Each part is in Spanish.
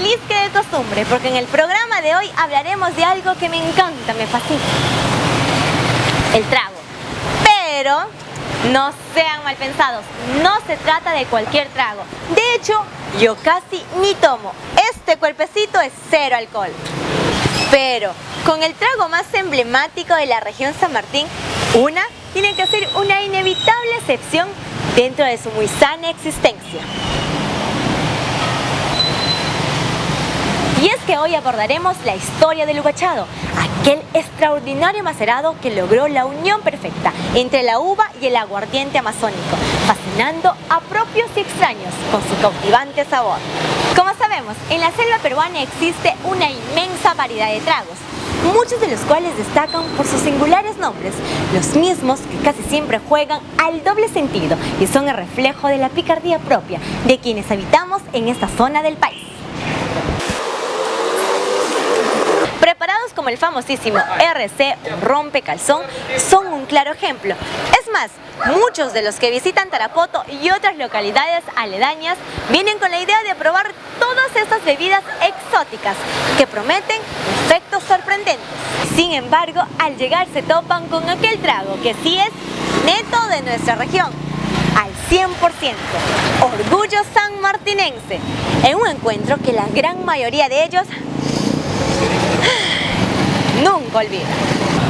feliz que de costumbre, porque en el programa de hoy hablaremos de algo que me encanta, me fascina: el trago. Pero no sean mal pensados, no se trata de cualquier trago. De hecho, yo casi ni tomo. Este cuerpecito es cero alcohol. Pero con el trago más emblemático de la región San Martín, una tiene que ser una inevitable excepción dentro de su muy sana existencia. Y es que hoy abordaremos la historia del uvachado, aquel extraordinario macerado que logró la unión perfecta entre la uva y el aguardiente amazónico, fascinando a propios y extraños con su cautivante sabor. Como sabemos, en la selva peruana existe una inmensa variedad de tragos, muchos de los cuales destacan por sus singulares nombres, los mismos que casi siempre juegan al doble sentido y son el reflejo de la picardía propia de quienes habitamos en esta zona del país. Preparados como el famosísimo RC o rompecalzón, son un claro ejemplo. Es más, muchos de los que visitan Tarapoto y otras localidades aledañas vienen con la idea de probar todas estas bebidas exóticas que prometen efectos sorprendentes. Sin embargo, al llegar se topan con aquel trago que sí es neto de nuestra región, al 100%, orgullo sanmartinense, en un encuentro que la gran mayoría de ellos nunca olvida.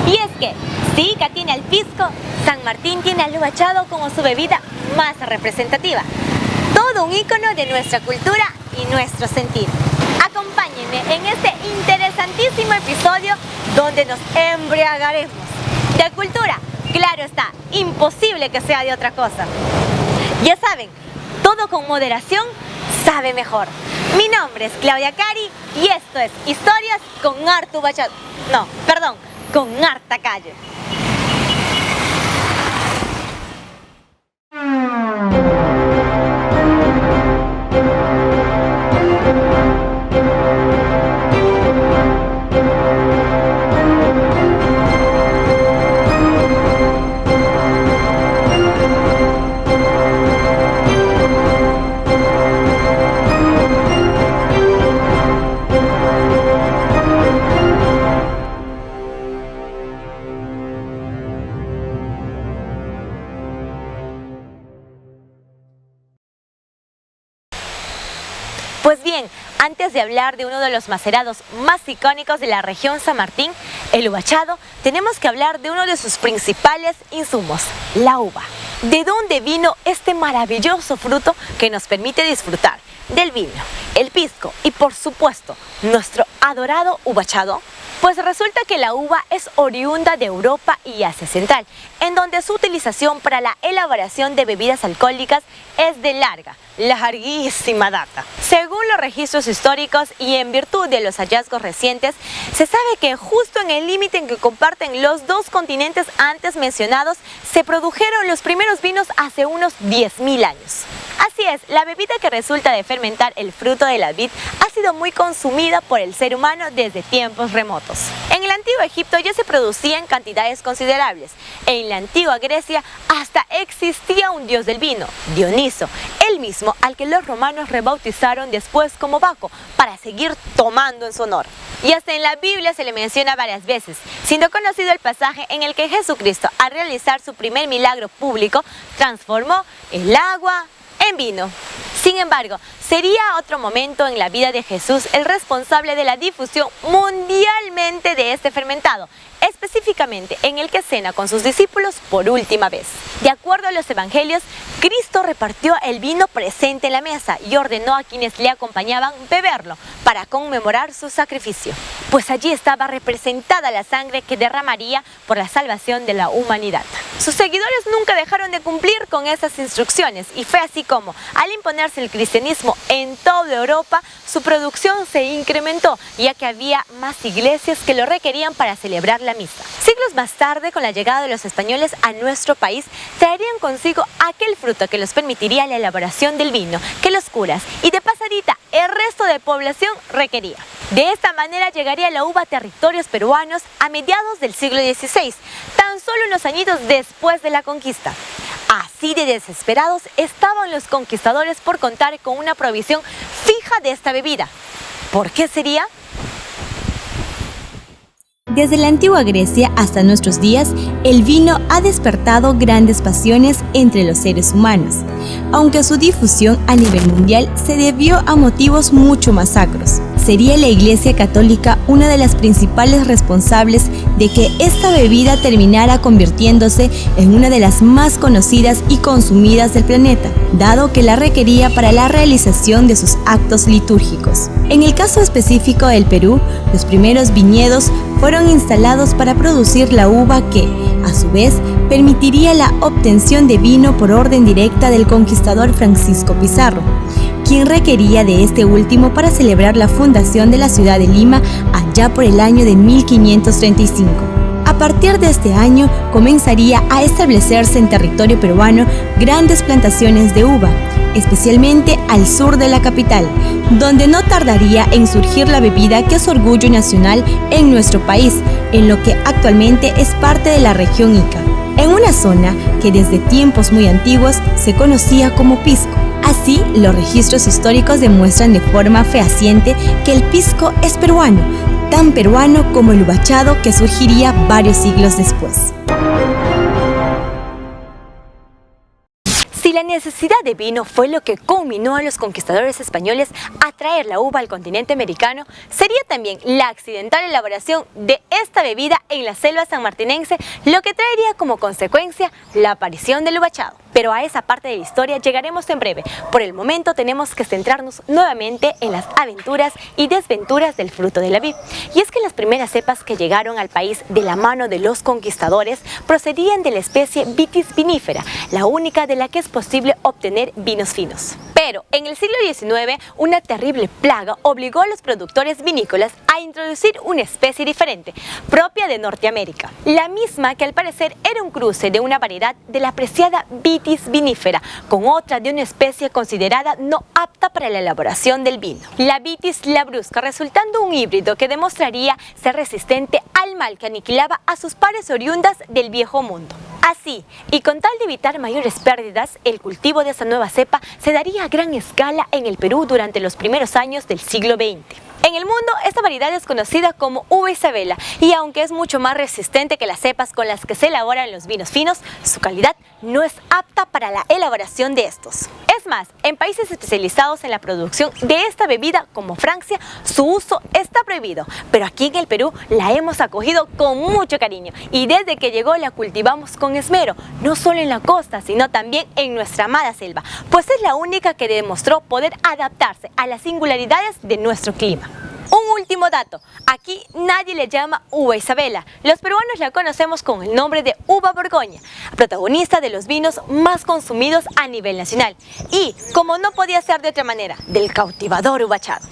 Y es que si Ica tiene al pisco, San Martín tiene al uvachado como su bebida más representativa. Todo un ícono de nuestra cultura y nuestro sentir. Acompáñenme en este interesantísimo episodio donde nos embriagaremos de cultura. Claro está, imposible que sea de otra cosa. Ya saben, todo con moderación sabe mejor. Mi nombre es Claudia Cari y esto es Historias con harto uvachado. No, perdón, con harta calle. Pues bien, antes de hablar de uno de los macerados más icónicos de la región San Martín, el uvachado, tenemos que hablar de uno de sus principales insumos, la uva. ¿De dónde vino este maravilloso fruto que nos permite disfrutar del vino, el pisco y, por supuesto, nuestro adorado uvachado? Pues resulta que la uva es oriunda de Europa y Asia Central, en donde su utilización para la elaboración de bebidas alcohólicas es de larguísima data. Según los registros históricos y en virtud de los hallazgos recientes, se sabe que justo en el límite en que comparten los dos continentes antes mencionados, se produjeron los primeros vinos hace unos 10.000 años. Así es, la bebida que resulta de fermentar el fruto de la vid ha sido muy consumida por el ser humano desde tiempos remotos. En el antiguo Egipto ya se producía en cantidades considerables. En la antigua Grecia hasta existía un dios del vino, Dioniso, el mismo al que los romanos rebautizaron después como Baco, para seguir tomando en su honor. Y hasta en la Biblia se le menciona varias veces, siendo conocido el pasaje en el que Jesucristo, al realizar su primer milagro público, transformó el agua en vino. Sin embargo, sería otro momento en la vida de Jesús el responsable de la difusión mundialmente de este fermentado, específicamente en el que cena con sus discípulos por última vez. De acuerdo a los evangelios, Cristo repartió el vino presente en la mesa y ordenó a quienes le acompañaban beberlo para conmemorar su sacrificio, pues allí estaba representada la sangre que derramaría por la salvación de la humanidad. Sus seguidores nunca dejaron de cumplir con esas instrucciones y fue así como, al imponerse el cristianismo en toda Europa, su producción se incrementó, ya que había más iglesias que lo requerían para celebrar la misa. Siglos más tarde, con la llegada de los españoles a nuestro país, traerían consigo aquel fruto que les permitiría la elaboración del vino que los curas y de pasadita el resto de población requería. De esta manera llegaría la uva a territorios peruanos a mediados del siglo XVI, tan solo unos añitos después de la conquista. Así de desesperados estaban los conquistadores por contar con una provisión fija de esta bebida. ¿Por qué sería? Desde la antigua Grecia hasta nuestros días, el vino ha despertado grandes pasiones entre los seres humanos, aunque su difusión a nivel mundial se debió a motivos mucho más sacros. Sería la Iglesia Católica una de las principales responsables de que esta bebida terminara convirtiéndose en una de las más conocidas y consumidas del planeta, dado que la requería para la realización de sus actos litúrgicos. En el caso específico del Perú, los primeros viñedos fueron instalados para producir la uva que, a su vez, permitiría la obtención de vino por orden directa del conquistador Francisco Pizarro, quien requería de este último para celebrar la fundación de la ciudad de Lima allá por el año de 1535. A partir de este año comenzaría a establecerse en territorio peruano grandes plantaciones de uva, especialmente al sur de la capital, donde no tardaría en surgir la bebida que es orgullo nacional en nuestro país, en lo que actualmente es parte de la región Ica, en una zona que desde tiempos muy antiguos se conocía como pisco. Así, los registros históricos demuestran de forma fehaciente que el pisco es peruano, tan peruano como el uvachado que surgiría varios siglos después. Si la necesidad de vino fue lo que culminó a los conquistadores españoles a traer la uva al continente americano, sería también la accidental elaboración de esta bebida en la selva sanmartinense lo que traería como consecuencia la aparición del uvachado. Pero a esa parte de la historia llegaremos en breve. Por el momento tenemos que centrarnos nuevamente en las aventuras y desventuras del fruto de la vid. Y es que las primeras cepas que llegaron al país de la mano de los conquistadores procedían de la especie Vitis vinifera, la única de la que es posible obtener vinos finos. Pero en el siglo XIX, una terrible plaga obligó a los productores vinícolas a introducir una especie diferente, propia de Norteamérica. La misma que al parecer era un cruce de una variedad de la apreciada Vitis vinifera con otra de una especie considerada no apta para la elaboración del vino, la Vitis labrusca, resultando un híbrido que demostraría ser resistente al mal que aniquilaba a sus pares oriundas del Viejo Mundo. Así, y con tal de evitar mayores pérdidas, el cultivo de esta nueva cepa se daría a gran escala en el Perú durante los primeros años del siglo XX. En el mundo, esta variedad es conocida como uva Isabela y aunque es mucho más resistente que las cepas con las que se elaboran los vinos finos, su calidad no es apta para la elaboración de estos. Es más, en países especializados en la producción de esta bebida como Francia, su uso está prohibido, pero aquí en el Perú la hemos acogido con mucho cariño y desde que llegó la cultivamos con esmero, no solo en la costa, sino también en nuestra amada selva, pues es la única que demostró poder adaptarse a las singularidades de nuestro clima. Un último dato, aquí nadie le llama uva Isabela, los peruanos la conocemos con el nombre de uva Borgoña, protagonista de los vinos más consumidos a nivel nacional y, como no podía ser de otra manera, del cautivador uvachado.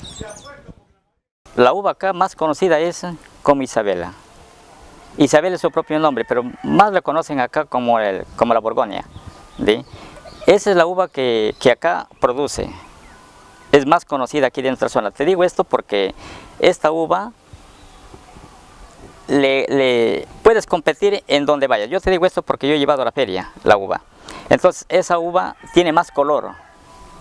La uva acá más conocida es como Isabela. Isabela es su propio nombre, pero más la conocen acá como la Borgoña, ¿sí? Esa es la uva que acá produce. Es más conocida aquí de nuestra zona. Te digo esto porque esta uva le puedes competir en donde vayas. Yo te digo esto porque yo he llevado a la feria la uva. Entonces esa uva tiene más color,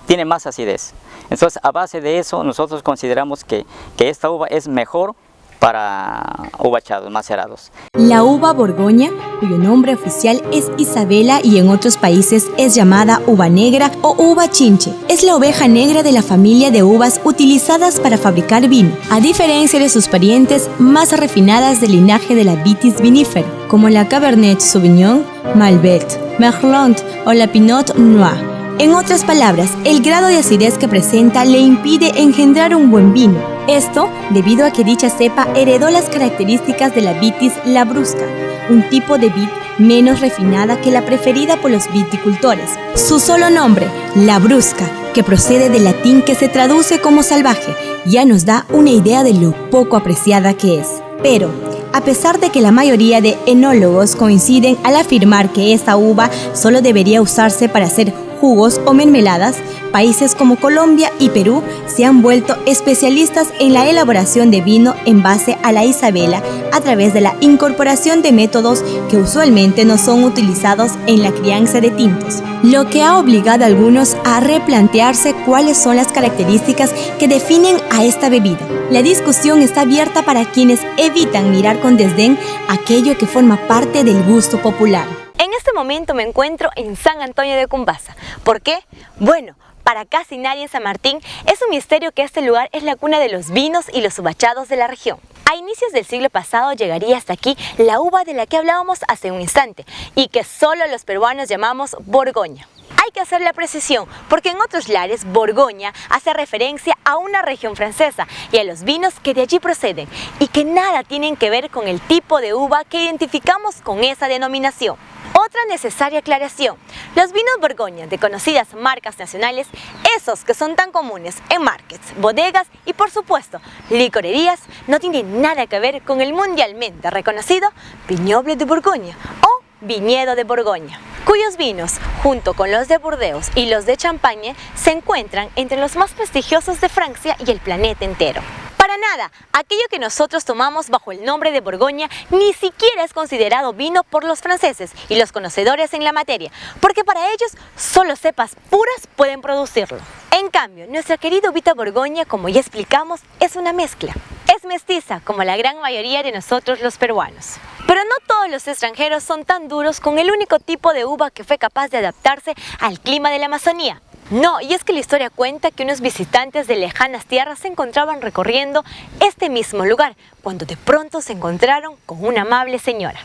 tiene más acidez. Entonces a base de eso nosotros consideramos que esta uva es mejor para uvachados, macerados. La uva Borgoña, cuyo nombre oficial es Isabela y en otros países es llamada uva negra o uva chinche, es la oveja negra de la familia de uvas utilizadas para fabricar vino, a diferencia de sus parientes más refinadas del linaje de la Vitis vinifera, como la Cabernet Sauvignon, Malbec, Merlot o la Pinot Noir. En otras palabras, el grado de acidez que presenta le impide engendrar un buen vino. Esto debido a que dicha cepa heredó las características de la Vitis labrusca, un tipo de vid menos refinada que la preferida por los viticultores. Su solo nombre, labrusca, que procede del latín que se traduce como salvaje, ya nos da una idea de lo poco apreciada que es. Pero, a pesar de que la mayoría de enólogos coinciden al afirmar que esta uva solo debería usarse para hacer jugos o mermeladas, países como Colombia y Perú se han vuelto especialistas en la elaboración de vino en base a la Isabela a través de la incorporación de métodos que usualmente no son utilizados en la crianza de tintos, lo que ha obligado a algunos a replantearse cuáles son las características que definen a esta bebida. La discusión está abierta para quienes evitan mirar con desdén aquello que forma parte del gusto popular. En este momento me encuentro en San Antonio de Cumbasa. ¿Por qué? Bueno, para casi nadie en San Martín es un misterio que este lugar es la cuna de los vinos y los uvachados de la región. A inicios del siglo pasado llegaría hasta aquí la uva de la que hablábamos hace un instante y que solo los peruanos llamamos Borgoña. Hay que hacer la precisión porque en otros lares Borgoña hace referencia a una región francesa y a los vinos que de allí proceden y que nada tienen que ver con el tipo de uva que identificamos con esa denominación. Otra necesaria aclaración, los vinos Borgoña de conocidas marcas nacionales, esos que son tan comunes en markets, bodegas y por supuesto licorerías, no tienen nada que ver con el mundialmente reconocido Vignoble de Borgoña o Viñedo de Borgoña, cuyos vinos, junto con los de Burdeos y los de Champaña, se encuentran entre los más prestigiosos de Francia y el planeta entero. Para nada, aquello que nosotros tomamos bajo el nombre de Borgoña ni siquiera es considerado vino por los franceses y los conocedores en la materia, porque para ellos solo cepas puras pueden producirlo. En cambio, nuestra querida uvita Borgoña, como ya explicamos, es una mezcla. Es mestiza, como la gran mayoría de nosotros los peruanos. Pero no todos los extranjeros son tan duros con el único tipo de uva que fue capaz de adaptarse al clima de la Amazonía. No, y es que la historia cuenta que unos visitantes de lejanas tierras se encontraban recorriendo este mismo lugar, cuando de pronto se encontraron con una amable señora.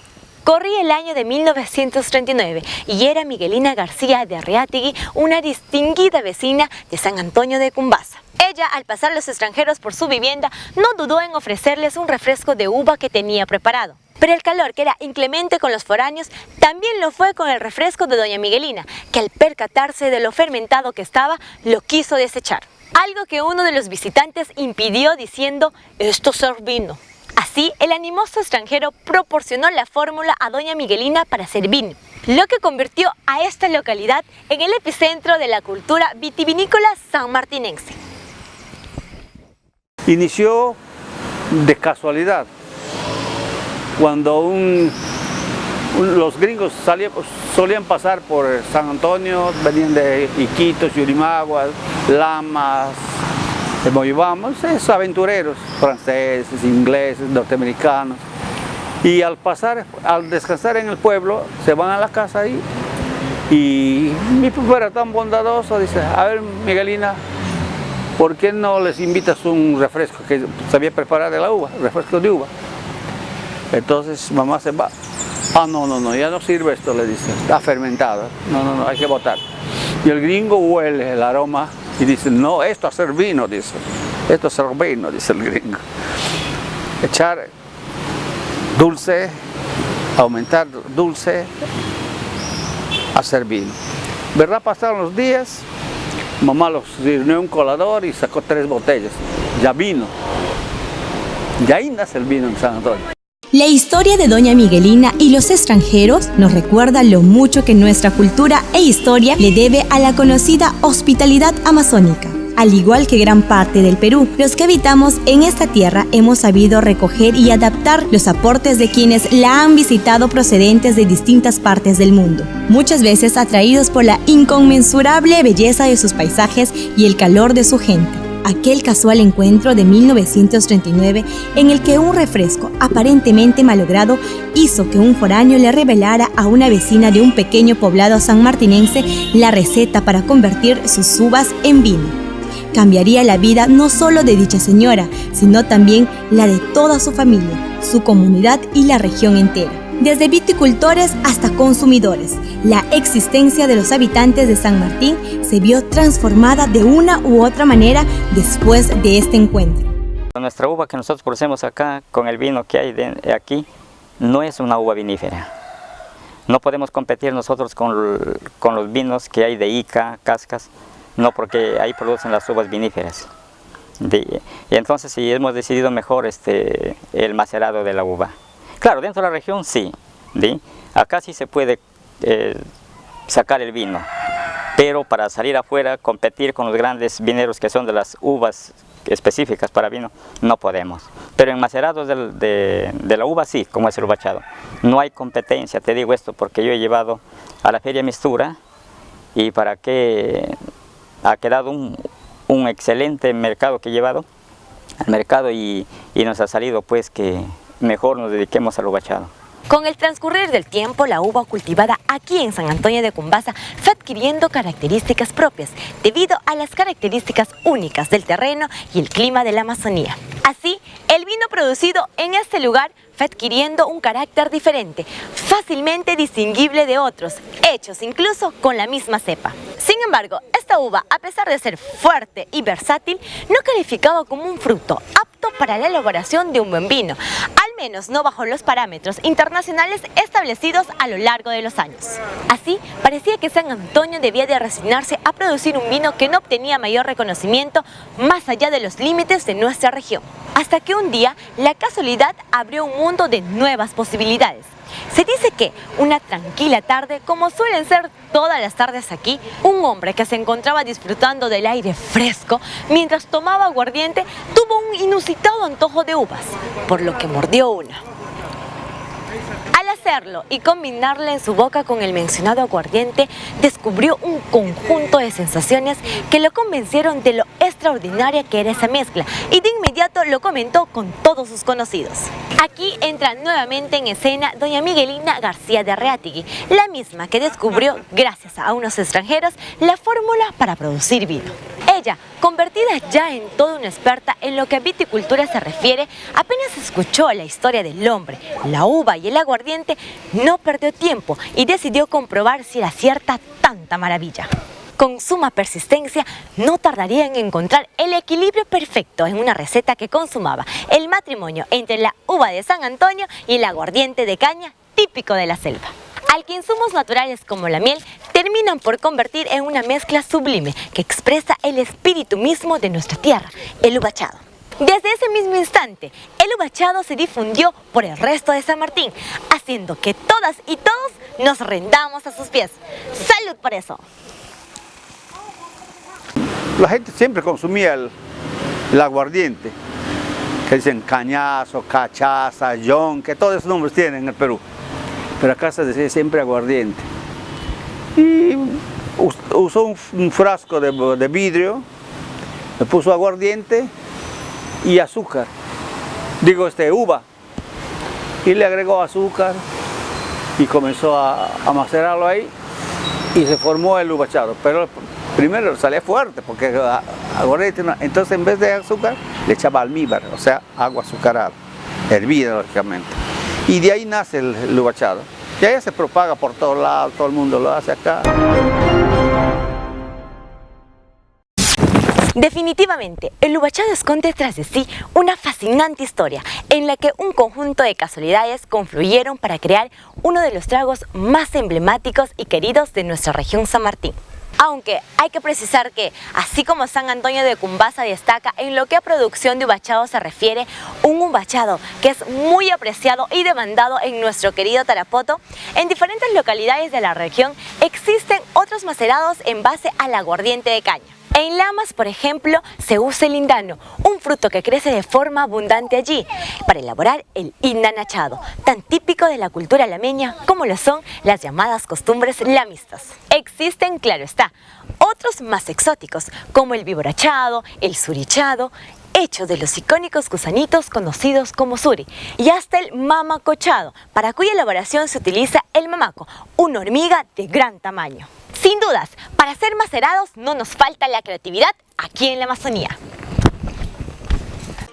Corría el año de 1939 y era Miguelina García de Arriátegui, una distinguida vecina de San Antonio de Cumbasa. Ella, al pasar los extranjeros por su vivienda, no dudó en ofrecerles un refresco de uva que tenía preparado. Pero el calor, que era inclemente con los foráneos, también lo fue con el refresco de doña Miguelina, que al percatarse de lo fermentado que estaba, lo quiso desechar. Algo que uno de los visitantes impidió diciendo, esto es vino. Así, el animoso extranjero proporcionó la fórmula a doña Miguelina para hacer vino, lo que convirtió a esta localidad en el epicentro de la cultura vitivinícola sanmartinense. Inició de casualidad, cuando los gringos solían pasar por San Antonio, venían de Iquitos, Yurimaguas, Lamas, de Moyobamba, esos aventureros franceses, ingleses, norteamericanos. Y al descansar en el pueblo, se van a la casa ahí. Y mi papá era tan bondadoso, dice, a ver Miguelina, ¿por qué no les invitas un refresco que sabía preparar de la uva, refresco de uva? Entonces mamá se va, no, ya no sirve esto, le dice, está fermentado, no, hay que botar. Y el gringo huele el aroma y dice, no, esto es hacer vino, dice el gringo. Echar dulce, aumentar dulce, hacer vino. ¿Verdad? Pasaron los días, mamá los sirvió un colador y sacó 3 botellas, ya vino. Y ahí nace el vino en San Antonio. La historia de doña Miguelina y los extranjeros nos recuerda lo mucho que nuestra cultura e historia le debe a la conocida hospitalidad amazónica. Al igual que gran parte del Perú, los que habitamos en esta tierra hemos sabido recoger y adaptar los aportes de quienes la han visitado procedentes de distintas partes del mundo, muchas veces atraídos por la inconmensurable belleza de sus paisajes y el calor de su gente. Aquel casual encuentro de 1939 en el que un refresco aparentemente malogrado hizo que un foráneo le revelara a una vecina de un pequeño poblado sanmartinense la receta para convertir sus uvas en vino. Cambiaría la vida no solo de dicha señora, sino también la de toda su familia, su comunidad y la región entera. Desde viticultores hasta consumidores, la existencia de los habitantes de San Martín se vio transformada de una u otra manera después de este encuentro. Nuestra uva que nosotros producimos acá, con el vino que hay aquí, no es una uva vinífera. No podemos competir nosotros con los vinos que hay de Ica, Cascas, no, porque ahí producen las uvas viníferas. Y entonces sí hemos decidido mejor el macerado de la uva. Claro, dentro de la región sí, acá sí se puede sacar el vino, pero para salir afuera, competir con los grandes vineros que son de las uvas específicas para vino, no podemos. Pero en macerados de la uva sí, como es el ubachado. No hay competencia, te digo esto porque yo he llevado a la Feria Mistura y para qué ha quedado un excelente mercado que he llevado al mercado y nos ha salido pues que mejor nos dediquemos al ubachado. Con el transcurrir del tiempo, la uva cultivada aquí en San Antonio de Cumbasa fue adquiriendo características propias debido a las características únicas del terreno y el clima de la Amazonía. Así, el vino producido en este lugar fue adquiriendo un carácter diferente, fácilmente distinguible de otros, hechos incluso con la misma cepa. Sin embargo, esta uva, a pesar de ser fuerte y versátil, no calificaba como un fruto apto para la elaboración de un buen vino, al menos no bajo los parámetros internacionales establecidos a lo largo de los años. Así, parecía que San Antonio debía de resignarse a producir un vino que no obtenía mayor reconocimiento más allá de los límites de nuestra región. Hasta que un día, la casualidad abrió un mundo de nuevas posibilidades. Se dice que una tranquila tarde, como suelen ser todas las tardes aquí, un hombre que se encontraba disfrutando del aire fresco mientras tomaba aguardiente tuvo un inusitado antojo de uvas, por lo que mordió una. Al hacerlo y combinarla en su boca con el mencionado aguardiente, descubrió un conjunto de sensaciones que lo convencieron de lo extraordinaria que era esa mezcla y de inmediato lo comentó con todos sus conocidos. Aquí entra nuevamente en escena doña Miguelina García de Arreatigui, la misma que descubrió, gracias a unos extranjeros, la fórmula para producir vino. Ella, convertida ya en toda una experta en lo que a viticultura se refiere, apenas escuchó la historia del hombre, la uva y el aguardiente, no perdió tiempo y decidió comprobar si era cierta tanta maravilla. Con suma persistencia, no tardaría en encontrar el equilibrio perfecto en una receta que consumaba el matrimonio entre la uva de San Antonio y el aguardiente de caña típico de la selva, al que insumos naturales como la miel terminan por convertir en una mezcla sublime que expresa el espíritu mismo de nuestra tierra, el ubachado. Desde ese mismo instante, el ubachado se difundió por el resto de San Martín, haciendo que todas y todos nos rendamos a sus pies. ¡Salud por eso! La gente siempre consumía el aguardiente, que dicen cañazo, cachaza, yonque, todos esos nombres tienen en el Perú. Pero acá se decía siempre aguardiente. Y usó un frasco de vidrio, le puso aguardiente y azúcar, uva, y le agregó azúcar y comenzó a macerarlo ahí y se formó el ubachado. Pero primero salía fuerte porque aguardiente, entonces en vez de azúcar le echaba almíbar, o sea, agua azucarada, hervida lógicamente. Y de ahí nace el ubachado. Y ahí se propaga por todos lados, todo el mundo lo hace acá. Definitivamente, el ubachado esconde tras de sí una fascinante historia en la que un conjunto de casualidades confluyeron para crear uno de los tragos más emblemáticos y queridos de nuestra región San Martín. Aunque hay que precisar que, así como San Antonio de Cumbasa destaca en lo que a producción de ubachado se refiere, un ubachado que es muy apreciado y demandado en nuestro querido Tarapoto, en diferentes localidades de la región existen otros macerados en base al aguardiente de caña. En Lamas, por ejemplo, se usa el lindano, un fruto que crece de forma abundante allí, para elaborar el indanachado, tan típico de la cultura lameña como lo son las llamadas costumbres lamistas. Existen, claro está, otros más exóticos, como el viborachado, el surichado, hecho de los icónicos gusanitos conocidos como suri, y hasta el mamacochado, para cuya elaboración se utiliza el mamaco, una hormiga de gran tamaño. Sin dudas, para ser macerados no nos falta la creatividad aquí en la Amazonía.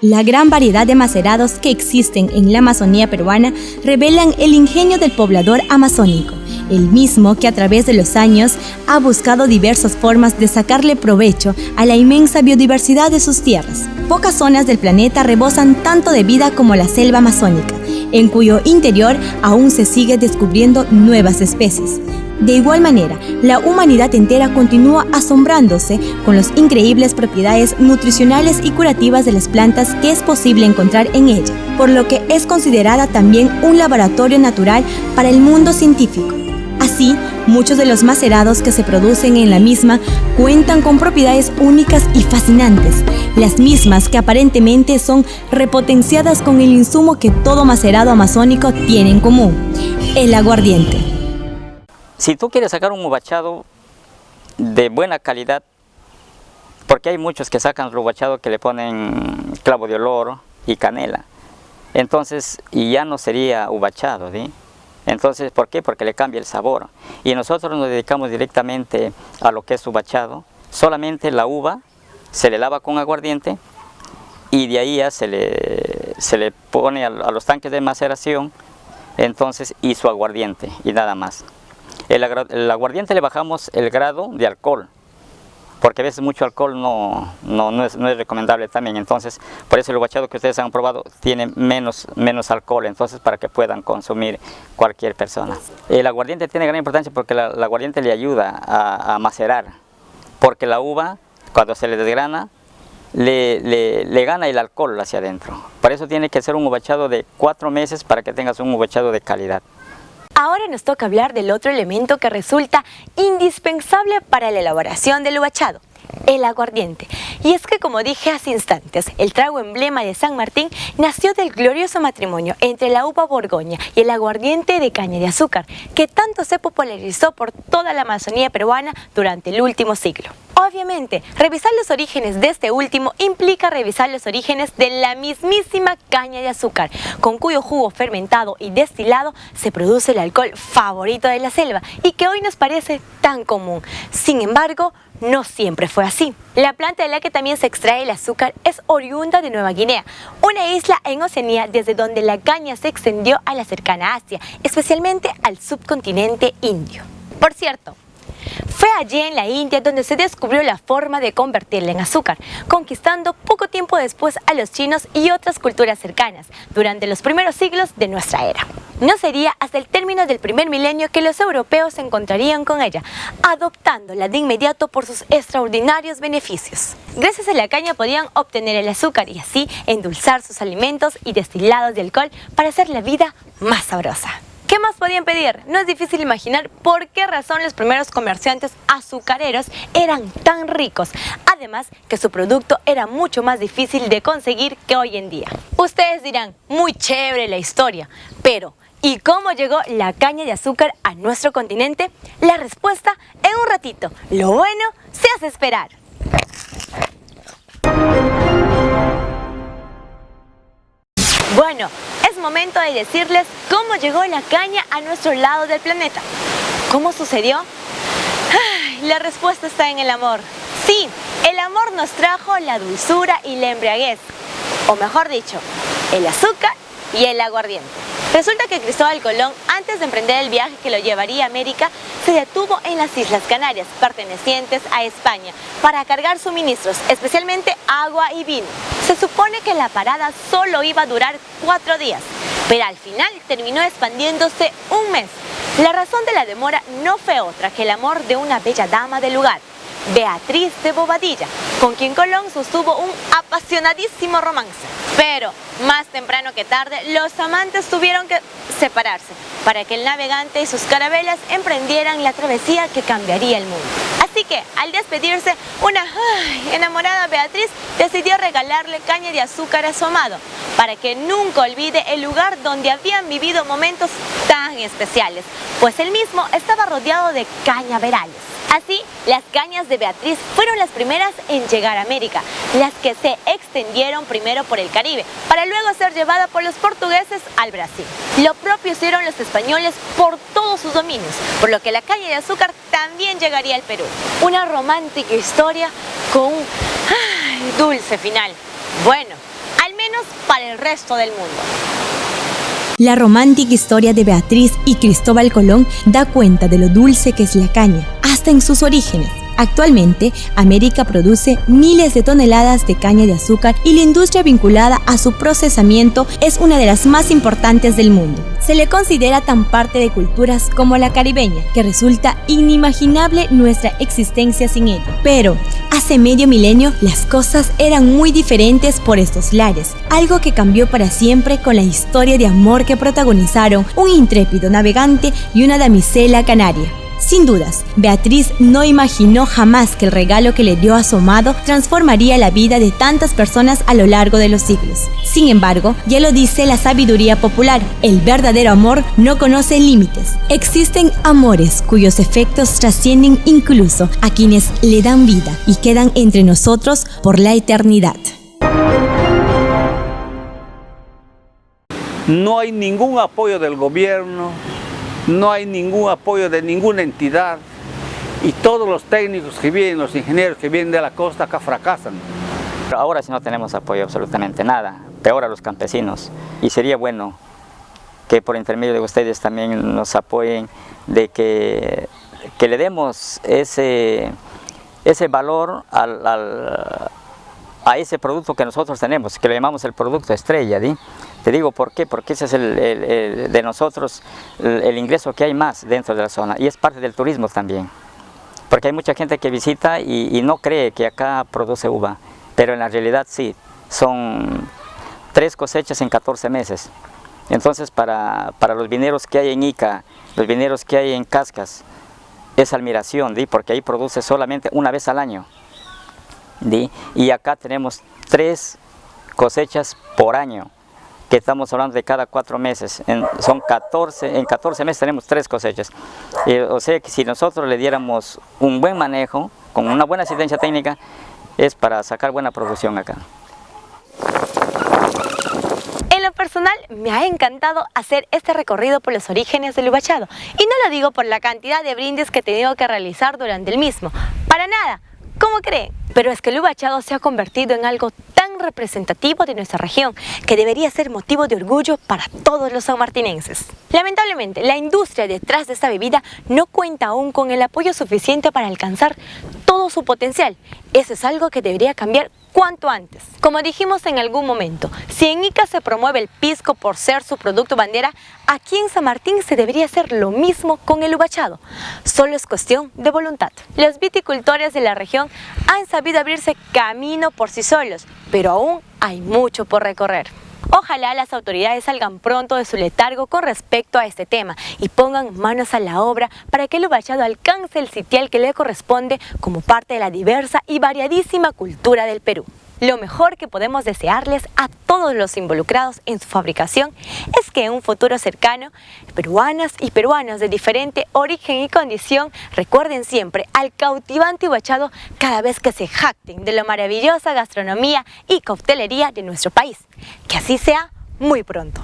La gran variedad de macerados que existen en la Amazonía peruana revelan el ingenio del poblador amazónico, el mismo que a través de los años ha buscado diversas formas de sacarle provecho a la inmensa biodiversidad de sus tierras. Pocas zonas del planeta rebosan tanto de vida como la selva amazónica, en cuyo interior aún se sigue descubriendo nuevas especies. De igual manera, la humanidad entera continúa asombrándose con las increíbles propiedades nutricionales y curativas de las plantas que es posible encontrar en ella, por lo que es considerada también un laboratorio natural para el mundo científico. Así, Muchos de los macerados que se producen en la misma cuentan con propiedades únicas y fascinantes, las mismas que aparentemente son repotenciadas con el insumo que todo macerado amazónico tiene en común, el aguardiente. Si tú quieres sacar un uvachado de buena calidad, porque hay muchos que sacan el uvachado que le ponen clavo de olor y canela, entonces y ya no sería uvachado, ¿sí? Entonces, ¿por qué? Porque le cambia el sabor. Y nosotros nos dedicamos directamente a lo que es uvachado. Solamente la uva se le lava con aguardiente y de ahí ya se le pone a los tanques de maceración, entonces, y su aguardiente y nada más. El aguardiente le bajamos el grado de alcohol, porque a veces mucho alcohol no es recomendable también. Entonces, por eso el uvachado que ustedes han probado tiene menos alcohol, entonces para que puedan consumir cualquier persona. El aguardiente tiene gran importancia porque el aguardiente le ayuda a macerar, porque la uva, cuando se le desgrana, le gana el alcohol hacia adentro. Por eso tiene que ser un uvachado de 4 meses para que tengas un uvachado de calidad. Ahora nos toca hablar del otro elemento que resulta indispensable para la elaboración del uvachado, el aguardiente. Y es que, como dije hace instantes, el trago emblema de San Martín nació del glorioso matrimonio entre la uva borgoña y el aguardiente de caña de azúcar, que tanto se popularizó por toda la Amazonía peruana durante el último siglo. Obviamente, revisar los orígenes de este último implica revisar los orígenes de la mismísima caña de azúcar, con cuyo jugo fermentado y destilado se produce el alcohol favorito de la selva y que hoy nos parece tan común. Sin embargo, no siempre fue así. La planta de la que también se extrae el azúcar es oriunda de Nueva Guinea, una isla en Oceanía desde donde la caña se extendió a la cercana Asia, especialmente al subcontinente indio. Por cierto, fue allí en la India donde se descubrió la forma de convertirla en azúcar, conquistando poco tiempo después a los chinos y otras culturas cercanas, durante los primeros siglos de nuestra era. No sería hasta el término del primer milenio que los europeos se encontrarían con ella, adoptándola de inmediato por sus extraordinarios beneficios. Gracias a la caña podían obtener el azúcar y así endulzar sus alimentos y destilados de alcohol para hacer la vida más sabrosa. ¿Qué más podían pedir? No es difícil imaginar por qué razón los primeros comerciantes azucareros eran tan ricos. Además, que su producto era mucho más difícil de conseguir que hoy en día. Ustedes dirán, muy chévere la historia, pero ¿y cómo llegó la caña de azúcar a nuestro continente? La respuesta en un ratito. Lo bueno se hace esperar. Bueno, es momento de decirles cómo llegó la caña a nuestro lado del planeta. ¿Cómo sucedió? La respuesta está en el amor. Sí, el amor nos trajo la dulzura y la embriaguez, o mejor dicho, el azúcar y el aguardiente. Resulta que Cristóbal Colón, antes de emprender el viaje que lo llevaría a América, se detuvo en las Islas Canarias, pertenecientes a España, para cargar suministros, especialmente agua y vino. Se supone que la parada solo iba a durar 4 días, pero al final terminó expandiéndose un mes. La razón de la demora no fue otra que el amor de una bella dama del lugar, Beatriz de Bobadilla, con quien Colón sostuvo un apasionadísimo romance. Pero, más temprano que tarde, los amantes tuvieron que separarse para que el navegante y sus carabelas emprendieran la travesía que cambiaría el mundo. Así que, al despedirse, una enamorada Beatriz decidió regalarle caña de azúcar a su amado, para que nunca olvide el lugar donde habían vivido momentos tan especiales, pues él mismo estaba rodeado de cañaverales. Así, las cañas de Beatriz fueron las primeras en llegar a América, las que se extendieron primero por el Caribe, para luego ser llevadas por los portugueses al Brasil. Lo propio hicieron los españoles por todos sus dominios, por lo que la caña de azúcar también llegaría al Perú. Una romántica historia con un dulce final. Bueno, al menos para el resto del mundo. La romántica historia de Beatriz y Cristóbal Colón da cuenta de lo dulce que es la caña, hasta en sus orígenes. Actualmente, América produce miles de toneladas de caña de azúcar y la industria vinculada a su procesamiento es una de las más importantes del mundo. Se le considera tan parte de culturas como la caribeña, que resulta inimaginable nuestra existencia sin ella. Pero, hace medio milenio, las cosas eran muy diferentes por estos lares, algo que cambió para siempre con la historia de amor que protagonizaron un intrépido navegante y una damisela canaria. Sin dudas, Beatriz no imaginó jamás que el regalo que le dio a su amado transformaría la vida de tantas personas a lo largo de los siglos. Sin embargo, ya lo dice la sabiduría popular, el verdadero amor no conoce límites. Existen amores cuyos efectos trascienden incluso a quienes le dan vida y quedan entre nosotros por la eternidad. No hay ningún apoyo del gobierno, no hay ningún apoyo de ninguna entidad y todos los técnicos que vienen, los ingenieros que vienen de la costa acá fracasan. Pero ahora sí no tenemos apoyo absolutamente nada, peor a los campesinos. Y sería bueno que por intermedio de ustedes también nos apoyen, de que le demos ese valor a ese producto que nosotros tenemos, que le llamamos el producto estrella, ¿sí? Te digo por qué, porque ese es de nosotros el ingreso que hay más dentro de la zona y es parte del turismo también, porque hay mucha gente que visita y no cree que acá produce uva, pero en la realidad sí, son 3 cosechas en 14 meses. Entonces para los vineros que hay en Ica, los vineros que hay en Cascas, es admiración, ¿sí? Porque ahí produce solamente una vez al año, ¿sí? Y acá tenemos 3 cosechas por año, que estamos hablando de cada 4 meses, en 14 meses tenemos 3 cosechas. O sea que si nosotros le diéramos un buen manejo, con una buena asistencia técnica, es para sacar buena producción acá. En lo personal, me ha encantado hacer este recorrido por los orígenes del uvachado. Y no lo digo por la cantidad de brindis que he tenido que realizar durante el mismo. Para nada, ¿cómo creen? Pero es que el uvachado se ha convertido en algo tan representativo de nuestra región que debería ser motivo de orgullo para todos los sanmartinenses. Lamentablemente, la industria detrás de esta bebida no cuenta aún con el apoyo suficiente para alcanzar todo su potencial. Eso es algo que debería cambiar cuanto antes. Como dijimos en algún momento, si en Ica se promueve el pisco por ser su producto bandera, aquí en San Martín se debería hacer lo mismo con el uvachado. Solo es cuestión de voluntad. Los viticultores de la región han sabido abrirse camino por sí solos, pero aún hay mucho por recorrer. Ojalá las autoridades salgan pronto de su letargo con respecto a este tema y pongan manos a la obra para que el uvachado alcance el sitial que le corresponde como parte de la diversa y variadísima cultura del Perú. Lo mejor que podemos desearles a todos los involucrados en su fabricación es que en un futuro cercano, peruanas y peruanos de diferente origen y condición recuerden siempre al cautivante uvachado cada vez que se jacten de la maravillosa gastronomía y coctelería de nuestro país. Que así sea muy pronto.